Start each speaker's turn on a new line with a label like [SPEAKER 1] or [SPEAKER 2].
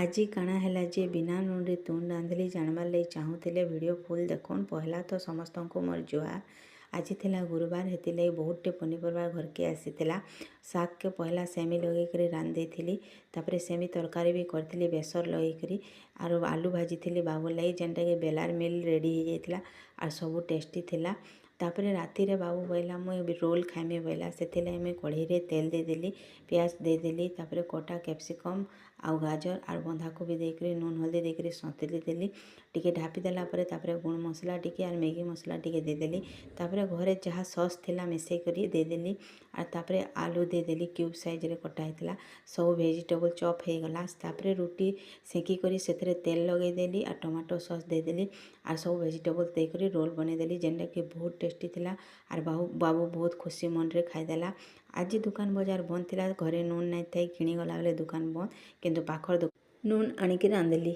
[SPEAKER 1] ଆଜି କାଣା ହେଲା ଯେ ବିନା ନୁନ୍ରେ ତୁନ୍ ରାନ୍ଧିଲି ଜାଣିବାର୍ ଲାଗି ଚାହୁଁଥିଲେ ଭିଡ଼ିଓ ଫୁଲ୍ ଦେଖୁନ୍। ପହଲା ତ ସମସ୍ତଙ୍କୁ ମୋର୍ ଜୁହାର୍। ଆଜି ଥିଲା ଗୁରୁବାର, ହେଥିଲାଗି ବହୁତଟେ ପନିପରିବା ଘରକେ ଆସିଥିଲା। ଶାଗକେ ପହଲା ସେମି ଲଗେଇକରି ରାନ୍ଧି ଦେଇଥିଲି, ତାପରେ ସେମି ତରକାରୀ ବି କରିଥିଲି ବେସର ଲଗେଇକରି। ଆରୁ ଆଲୁ ଭାଜିଥିଲି ବାବୁର୍ ଲାଗି, ଯେନ୍ଟାକି ବେଲାର ମିଲ୍ ରେଡ଼ି ହେଇଯାଇଥିଲା ଆର୍ ସବୁ ଟେଷ୍ଟି ଥିଲା। ତାପରେ ରାତିରେ ବାବୁ ବୋଇଲା ମୁଇଁ ରୋଲ୍ ଖାଇମି ବୋଇଲା, ସେଥିଲାଗି ମୁଇଁ କଢ଼େଇରେ ତେଲ ଦେଇଦେଲି, ପିଆଜ ଦେଇଦେଲି, ତାପରେ କଟା କ୍ୟାପ୍ସିକମ୍ ଆଉ ଗାଜର ଆର୍ ବନ୍ଧାକୋବି ଦେଇକରି ନୁନ୍ ହଳଦୀ ଦେଇକରି ସନ୍ତୁଳି ଦେଲି। ଟିକେ ଢାପି ଦେଲା ପରେ ତାପରେ ଗୁଣ୍ଡ ମସଲା ଟିକେ ଆର୍ ମ୍ୟାଗି ମସଲା ଟିକେ ଦେଇଦେଲି। ତାପରେ ଘରେ ଯାହା ସସ୍ ଥିଲା ମିଶେଇକରି ଦେଇଦେଲି। ଆର୍ ତାପରେ ଆଲୁ ଦେଇଦେଲି, କ୍ୟୁବ୍ ସାଇଜ୍ରେ କଟା ହେଇଥିଲା। ସବୁ ଭେଜିଟେବୁଲ୍ ଚପ୍ ହେଇଗଲା। ତାପରେ ରୁଟି ସେକିକରି ସେଥିରେ ତେଲ ଲଗେଇଦେଲି ଆର୍ ଟମାଟୋ ସସ୍ ଦେଇଦେଲି ଆର୍ ସବୁ ଭେଜିଟେବୁଲ୍ ଦେଇକରି ରୋଲ୍ ବନେଇଦେଲି, ଯେନ୍ଟାକି ବହୁତ ଟେଷ୍ଟି ଥିଲା। ଆର୍ ବାବୁ ବହୁତ ଖୁସି ମନରେ ଖାଇଦେଲା। ଆଜି ଦୁକାନ ବଜାର ବନ୍ଦ ଥିଲା, ଘରେ ନୁନ୍ ନାଇଁ ଥାଇ କିଣିଗଲା ବେଲେ ଦୁକାନ ବନ୍ଦ, କିନ୍ତୁ ପାଖର ନୁନ୍ ଆଣିକି ରାନ୍ଧିଲି।